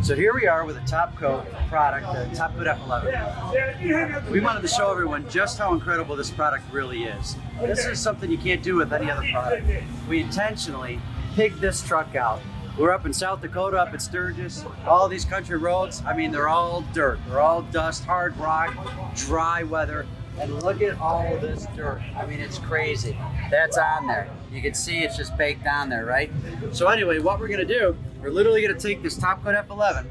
So here we are with a TopCoat product, the TopCoat F11. We wanted to show everyone just how incredible this product really is. This is something you can't do with any other product. We intentionally picked this truck out. We're up in South Dakota, up at Sturgis. All these country roads, I mean, they're all dirt, they're all dust, hard rock, dry weather. And look at all of this dirt. I mean, it's crazy. That's on there. You can see it's just baked on there, right? So anyway, what we're gonna do, we're literally gonna take this TopCoat F11,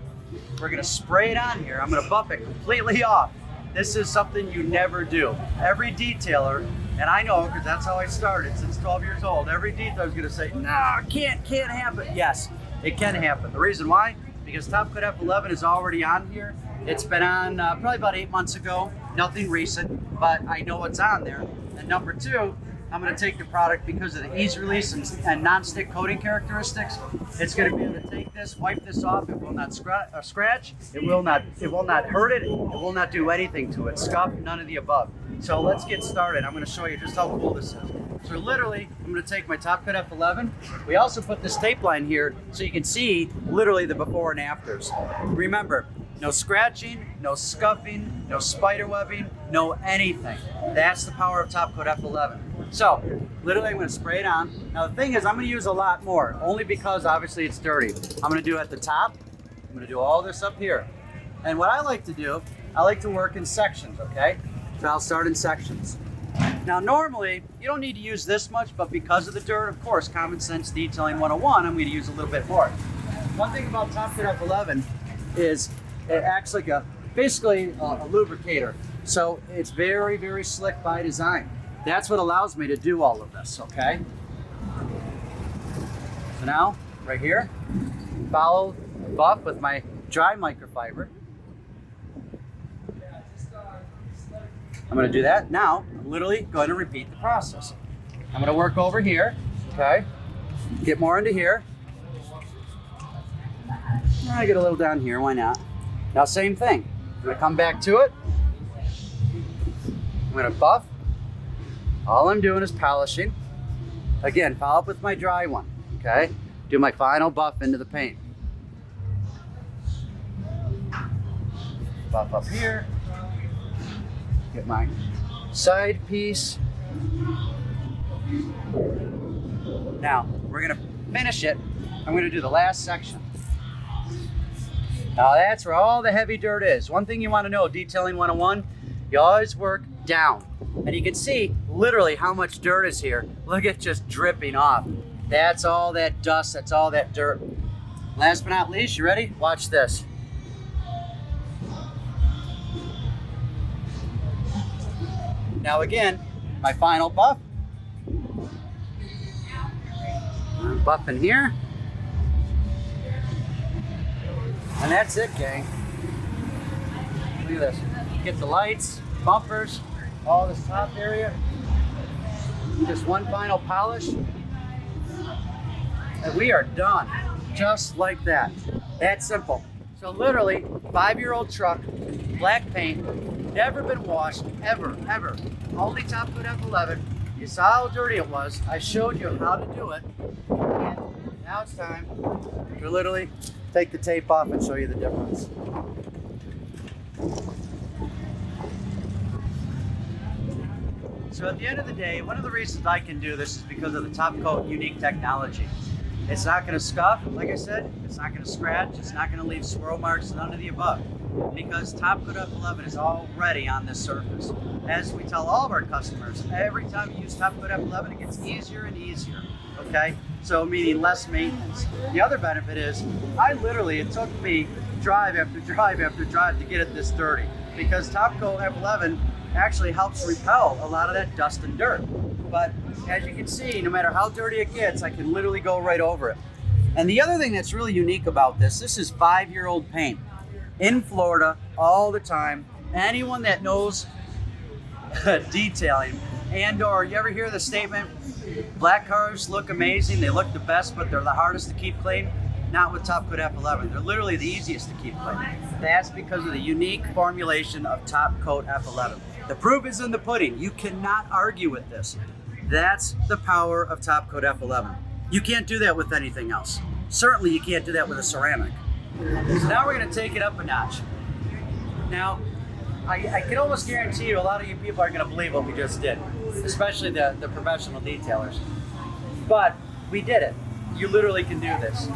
we're gonna spray it on here. I'm gonna buff it completely off. This is something you never do. Every detailer, and I know because that's how I started since 12 years old, every detailer is gonna say, nah, can't happen. Yes, it can happen. The reason why? Because TopCoat F11 is already on here. It's been on probably about 8 months ago. Nothing recent, but I know what's on there. And number two, I'm going to take the product because of the ease release and non-stick coating characteristics. It's going to be able to take this, wipe this off. It will not scratch. It will not hurt it. It will not do anything to it. Scuff, none of the above. So let's get started. I'm going to show you just how cool this is. So literally, I'm going to take my TopCoat F11. We also put this tape line here so you can see literally the before and afters. Remember, no scratching, no scuffing, no spider webbing, no anything. That's the power of TopCoat F11. So, literally I'm going to spray it on. Now the thing is, I'm going to use a lot more, only because obviously it's dirty. I'm going to do it at the top. I'm going to do all this up here. And what I like to do, I like to work in sections, okay? So I'll start in sections. Now normally, you don't need to use this much, but because of the dirt, of course, common sense detailing 101, I'm going to use a little bit more. One thing about TopCoat F11 is it acts like basically a lubricator. So it's very, very slick by design. That's what allows me to do all of this, okay? So now, right here, follow buff with my dry microfiber. I'm gonna do that. Now, I'm literally going to repeat the process. I'm gonna work over here, okay? Get more into here. I get a little down here, why not? Now, same thing. I'm gonna come back to it. I'm gonna buff. All I'm doing is polishing. Again, follow up with my dry one, okay? Do my final buff into the paint. Buff up here. Get my side piece. Now, we're gonna finish it. I'm gonna do the last section. Now that's where all the heavy dirt is. One thing you want to know, detailing 101, you always work down. And you can see literally how much dirt is here. Look at just dripping off. That's all that dust, that's all that dirt. Last but not least, you ready? Watch this. Now again, my final buff. I'm buffing here. And that's it, gang. Look at this. Get the lights, bumpers, all this top area. Just one final polish. And we are done. Just like that. That's simple. So literally, 5-year-old truck, black paint, never been washed, ever. Only TopCoat F11. You saw how dirty it was. I showed you how to do it. And now it's time to literally take the tape off and show you the difference. So at the end of the day, one of the reasons I can do this is because of the TopCoat unique technology. It's not going to scuff, like I said, it's not going to scratch, it's not going to leave swirl marks, none of the above. Because TopCoat F11 is already on this surface. As we tell all of our customers, every time you use TopCoat F11, it gets easier and easier, okay? So meaning less maintenance. The other benefit is, it took me drive after drive after drive to get it this dirty. Because TopCoat F11 actually helps repel a lot of that dust and dirt. But as you can see, no matter how dirty it gets, I can literally go right over it. And the other thing that's really unique about this is 5-year-old paint. In Florida, all the time. Anyone that knows detailing, and/or you ever hear the statement, black cars look amazing, they look the best, but they're the hardest to keep clean? Not with TopCoat F11. They're literally the easiest to keep clean. That's because of the unique formulation of TopCoat F11. The proof is in the pudding. You cannot argue with this. That's the power of TopCoat F11. You can't do that with anything else. Certainly you can't do that with a ceramic. So now we're gonna take it up a notch. Now, I can almost guarantee you a lot of you people aren't gonna believe what we just did, especially the professional detailers. But we did it. You literally can do this.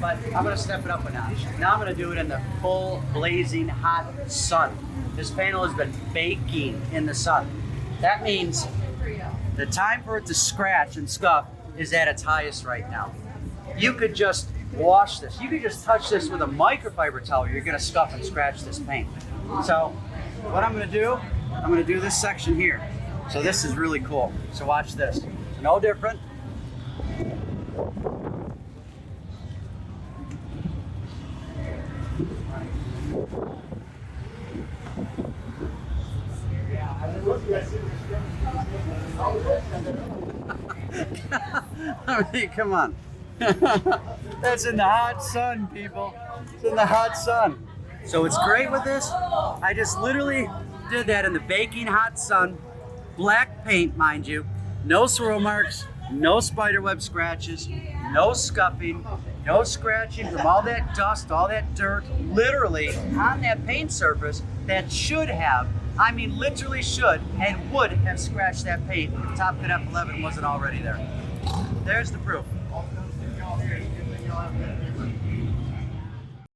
But I'm gonna step it up a notch. Now I'm gonna do it in the full blazing hot sun. This panel has been baking in the sun. That means the time for it to scratch and scuff is at its highest right now. You could just wash this. You could just touch this with a microfiber towel. You're gonna scuff and scratch this paint. So what I'm gonna do this section here. So this is really cool. So watch this. No different. I mean, come on. That's in the hot sun, people. It's in the hot sun. So what's great with this, I just literally did that in the baking hot sun. Black paint, mind you. No swirl marks, no spiderweb scratches, no scuffing, no scratching from all that dust, all that dirt, literally on that paint surface that should have, I mean literally should and would have scratched that paint if TopCoat F11 wasn't already there. There's the proof.